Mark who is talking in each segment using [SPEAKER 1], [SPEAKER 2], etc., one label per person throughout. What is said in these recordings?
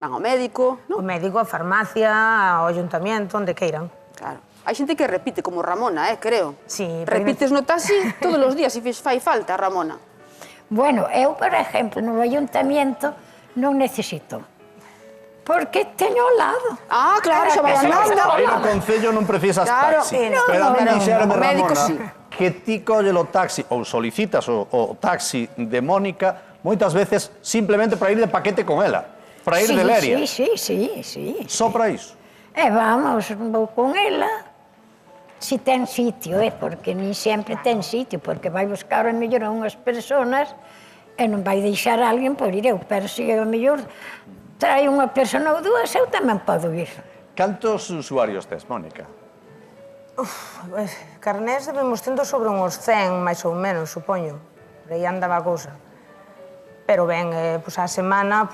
[SPEAKER 1] Van ao médico,
[SPEAKER 2] O
[SPEAKER 1] non?
[SPEAKER 2] médico, a farmacia, ao ayuntamiento, onde queiran.
[SPEAKER 1] Claro. Hai xente que repite, como Ramona, creo.
[SPEAKER 2] Sí,
[SPEAKER 1] Repites no taxi todos os días, se fai falta, Ramona.
[SPEAKER 3] Bueno, eu, por exemplo, no ayuntamiento non necesito. Porque teño ao lado.
[SPEAKER 1] Ah, claro, xa vai andando.
[SPEAKER 4] Para ir ao Concello non precisas
[SPEAKER 1] Claro,
[SPEAKER 4] taxi.
[SPEAKER 1] no,
[SPEAKER 4] Pero a mí
[SPEAKER 1] no,
[SPEAKER 4] dixéronme,
[SPEAKER 1] o médico
[SPEAKER 4] Ramona,
[SPEAKER 1] sí.
[SPEAKER 4] que ti colles o taxi ou solicitas o taxi de Mónica moitas veces simplemente para ir de paquete con ela, para ir de Leria.
[SPEAKER 3] Sí.
[SPEAKER 4] Só para iso.
[SPEAKER 3] E vamos, vou con ela, si ten sitio, porque nin sempre ten sitio, porque vai buscar a mellor a unhas personas e non vai deixar a alguén por ir eu, pero se a mellor trae unha persona ou dúas, eu tamén podo ir.
[SPEAKER 4] Cantos usuarios tes, Mónica?
[SPEAKER 2] Carnés debemos tendo sobre uns 100, máis ou menos, supoño. Por aí andaba a cousa. Pero ben, a semana,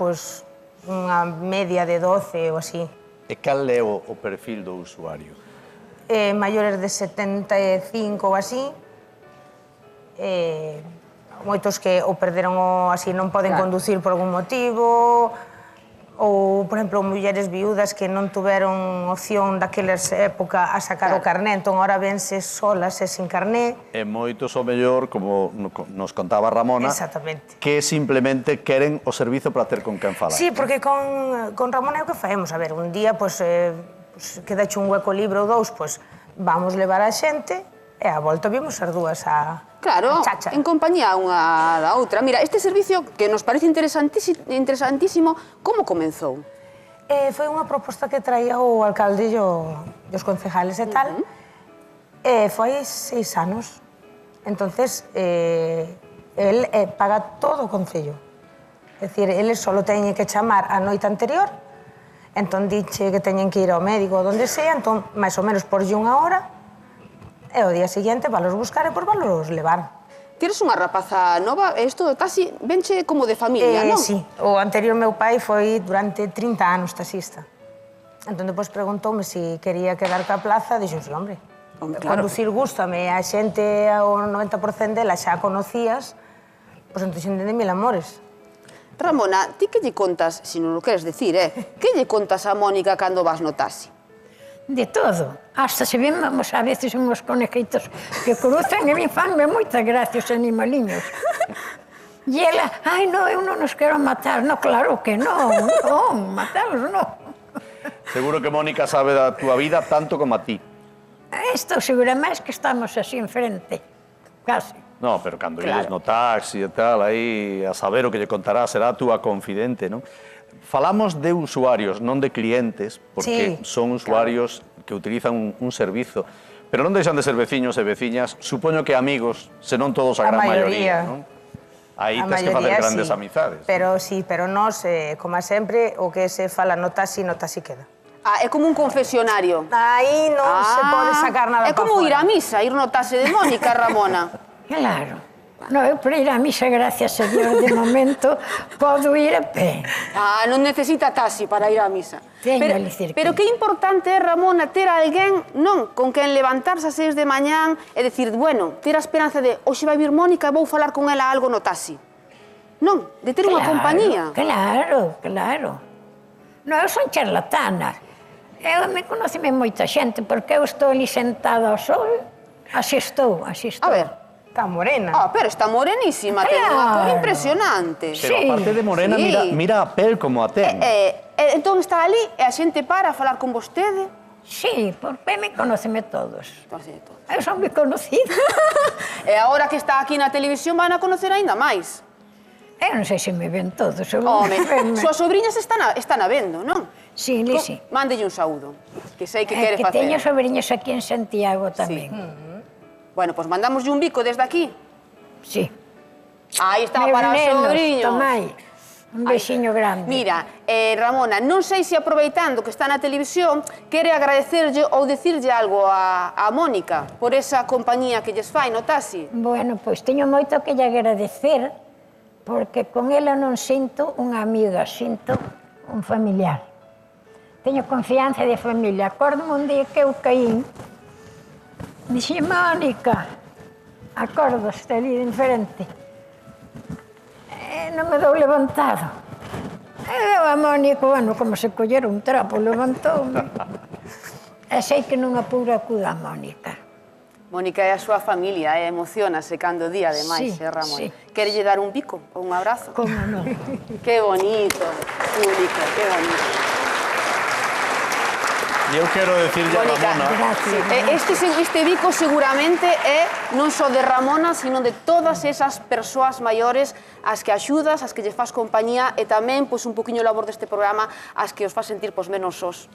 [SPEAKER 2] unha media de 12 ou así.
[SPEAKER 4] E cal é o perfil do usuario?
[SPEAKER 2] Maiores de 75 ou así. Moitos que ou perderon así, non poden conducir por algún motivo, ou, por exemplo, mulleres viúdas que non tuveron opción daquelas época a sacar o carné, entón ahora vense solas e sin carné.
[SPEAKER 4] E moitos, o mellor, como nos contaba Ramona,
[SPEAKER 2] Exactamente.
[SPEAKER 4] que simplemente queren o servizo para ter con quen falar.
[SPEAKER 2] Sí, porque con Ramón é o que faemos. A ver, un día, quedache un hueco libre ou dous, vamos levar a xente e a volta vimos as dúas a
[SPEAKER 1] Claro,
[SPEAKER 2] chacha.
[SPEAKER 1] en compañía unha da outra. Mira, este servicio que nos parece interesantísimo, como comenzou?
[SPEAKER 2] Foi unha proposta que traía o alcalde e os concejales e tal. Foi 6 anos. Entonces, el paga todo o concello. É dicir, eles só teñen que chamar a noite anterior, entón diche que teñen que ir ao médico ou donde sea, entón, máis ou menos, porlle unha hora, e o día seguinte valos buscar e valos levar.
[SPEAKER 1] Tires unha rapaza nova, e isto do taxi venche como de familia, non?
[SPEAKER 2] Sí, o anterior meu pai foi durante 30 anos taxista. Entón, depois preguntoume se quería quedar ca plaza, dixo, sí, hombre,
[SPEAKER 1] claro.
[SPEAKER 2] conducir gústame, a xente, o 90% dela xa a conocías, entón xente de mil amores.
[SPEAKER 1] Ramona, ti que lle contas, se non o queres decir, que lle contas a Mónica cando vas no taxi?
[SPEAKER 3] De todo. Hasta se vemos a veces unhos conejitos que cruzan e me fanme moitas gracias, animaliños. E ela, ai, non, eu non os quero matar. No, claro que non, matarlos non.
[SPEAKER 4] Seguro que Mónica sabe da túa vida tanto como a ti.
[SPEAKER 3] Estou segura máis que estamos así enfrente, casi.
[SPEAKER 4] No, pero cando ides no taxi e tal, aí a saber o que lle contará será a túa confidente, non? Falamos de usuarios, non de clientes, porque son usuarios que utilizan un servizo, pero non deixan de ser veciños e veciñas, supoño que amigos, senón todos a gran maioría, non? Aí tes que facer grandes amizades.
[SPEAKER 2] Pero nós, como sempre, o que se fala no taxi queda.
[SPEAKER 1] Ah, é como un confesionario.
[SPEAKER 2] Aí non se pode sacar nada
[SPEAKER 1] para fora. É como ir á misa, ir no taxi de Mónica, Ramona.
[SPEAKER 3] Claro. No, eu para ir á misa, gracias a Dios, de momento, podo ir a pé.
[SPEAKER 1] Ah, non necesita taxi para ir á misa. Pero que importante é, Ramona, ter alguén, non, con quen levantarse ás 6 de mañán e decir, bueno, ter a esperanza de hoxe vai vir Mónica e vou falar con ela algo no taxi. Non, de ter unha compañía.
[SPEAKER 3] Claro. Non, eu son charlatana. Me conoceme moita xente, porque eu estou ali sentada ao sol, así estou.
[SPEAKER 1] A ver.
[SPEAKER 2] Está morena.
[SPEAKER 1] Ah, pero está morenísima, ten unha cor impresionante.
[SPEAKER 4] Pero aparte de morena, mira a pel como a ten.
[SPEAKER 1] Entón está ali e a xente para a falar con vostede?
[SPEAKER 3] Sí, porque me conoceme todos. Eu son moi conocida.
[SPEAKER 1] E agora que está aquí na televisión van a conocer aínda máis.
[SPEAKER 3] Eu non sei se me ven todos.
[SPEAKER 1] Home, súas sobrinhas están a vendo, non?
[SPEAKER 3] Sí, sí.
[SPEAKER 1] Mándelle un saúdo, que sei que quere facer.
[SPEAKER 3] Que teño sobrinhas aquí en Santiago tamén.
[SPEAKER 1] Bueno, pois mandamoslle un bico desde aquí.
[SPEAKER 3] Sí.
[SPEAKER 1] Aí está para os sobriños.
[SPEAKER 3] Tomai, un beixiño grande.
[SPEAKER 1] Mira, Ramona, non sei se aproveitando que está na televisión, quere agradecerlle ou decirlle algo a Mónica por esa compañía que lles fai no taxi.
[SPEAKER 3] Bueno, pois teño moito que lle agradecer, porque con ela non sinto unha amiga, sinto un familiar. Teño confianza de familia. Acórdome un día que eu caí, dixe, Mónica, acordas, ali de enfrente. Non me dou levantado. E a Mónica, bueno, como se collera un trapo, levantoume. E sei que non apura acuda a Mónica.
[SPEAKER 1] Mónica é a súa familia, emocionase cando día, ademais,
[SPEAKER 3] Sí,
[SPEAKER 1] Ramón.
[SPEAKER 3] sí.
[SPEAKER 1] Querelle dar un bico ou un abrazo?
[SPEAKER 3] Como non?
[SPEAKER 1] Que bonito, Mónica, que bonito.
[SPEAKER 4] Eu quero decirlle a
[SPEAKER 1] Mónica,
[SPEAKER 4] Ramona...
[SPEAKER 1] Este bico seguramente é non só de Ramona, sino de todas esas persoas maiores as que axudas, as que lle faz compañía e tamén, pois, un poquinho o labor deste programa, as que os faz sentir, pois, menos sós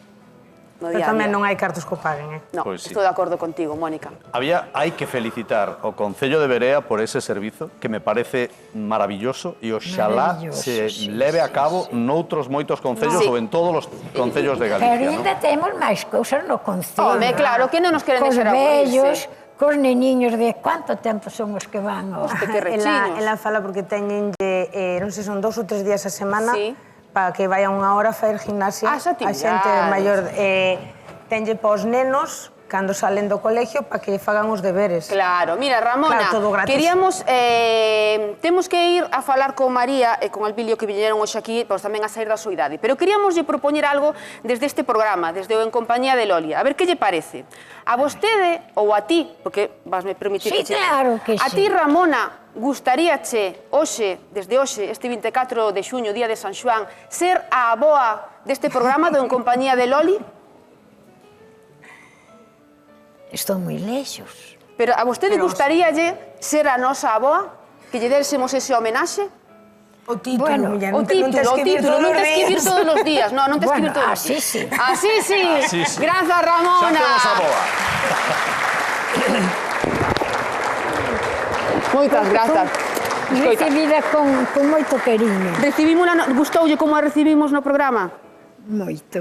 [SPEAKER 1] no
[SPEAKER 2] Pero
[SPEAKER 1] día a
[SPEAKER 2] tamén
[SPEAKER 1] día.
[SPEAKER 2] non hai cartos que o paguen,
[SPEAKER 1] No,
[SPEAKER 4] Pois sí.
[SPEAKER 1] estou de acordo contigo, Mónica.
[SPEAKER 4] Hai que felicitar o Concello de Berea por ese servizo que me parece maravilloso e oxalá
[SPEAKER 3] Maravilloso,
[SPEAKER 4] se
[SPEAKER 3] sí,
[SPEAKER 4] leve a
[SPEAKER 3] sí,
[SPEAKER 4] cabo noutros moitos concellos
[SPEAKER 1] Sí.
[SPEAKER 4] ou en todos os concellos de
[SPEAKER 3] Pero
[SPEAKER 4] Galicia,
[SPEAKER 3] ainda temos máis cousas no concello.
[SPEAKER 1] Home, claro, que non nos queren
[SPEAKER 3] Cos
[SPEAKER 1] deixar
[SPEAKER 3] vellos,
[SPEAKER 1] aburrirse.
[SPEAKER 3] cos neniños de quanto tempo son os que van ao...
[SPEAKER 1] Pequerrechiños.
[SPEAKER 2] Ela fala porque teñenlle, non sei, son 2 ou 3 días a semana
[SPEAKER 1] Sí.
[SPEAKER 2] para que vayan unha hora a facer gimnasia
[SPEAKER 1] As
[SPEAKER 2] a xente
[SPEAKER 1] actividades.
[SPEAKER 2] maior. Tenlle pos nenos cando salen do colegio para que fagan os deberes.
[SPEAKER 1] Claro, mira, Ramona,
[SPEAKER 2] Claro, todo gratis.
[SPEAKER 1] queríamos, temos que ir a falar con María e con Albilio que viñeron hoxe aquí, pois tamén a sair da soidade, pero queríamos lle propoñer algo desde este programa, desde o En Compañía de Lolia, a ver que lle parece. A vostede ou a ti, porque vasme permitir
[SPEAKER 3] Sí,
[SPEAKER 1] que
[SPEAKER 3] claro que
[SPEAKER 1] a
[SPEAKER 3] sí.
[SPEAKER 1] ti, Ramona, gustaríache hoxe, desde hoxe, este 24 de xuño, día de San Xoán, ser a aboa deste programa do En Compañía de Loli?
[SPEAKER 3] Estou moi lexos.
[SPEAKER 1] Pero a vostede gustaríalle ser a nosa aboa? Que lle désemos ese homenaxe?
[SPEAKER 2] O título,
[SPEAKER 3] Bueno,
[SPEAKER 2] mira,
[SPEAKER 1] O
[SPEAKER 2] non tes que vir todos
[SPEAKER 1] non
[SPEAKER 2] os
[SPEAKER 1] tes que vir
[SPEAKER 2] días.
[SPEAKER 1] todos os días. Non, non tes que vir
[SPEAKER 3] Bueno,
[SPEAKER 1] todos os
[SPEAKER 3] así
[SPEAKER 1] días.
[SPEAKER 3] sí.
[SPEAKER 1] Así sí.
[SPEAKER 4] Así sí.
[SPEAKER 1] Grazas,
[SPEAKER 4] Xa
[SPEAKER 1] Ramona.
[SPEAKER 4] temos a boa.
[SPEAKER 1] Moitas grazas. Escoita,
[SPEAKER 3] Recibida con moito cariño.
[SPEAKER 1] recibimos gustoulle como a recibimos no programa?
[SPEAKER 3] Moito.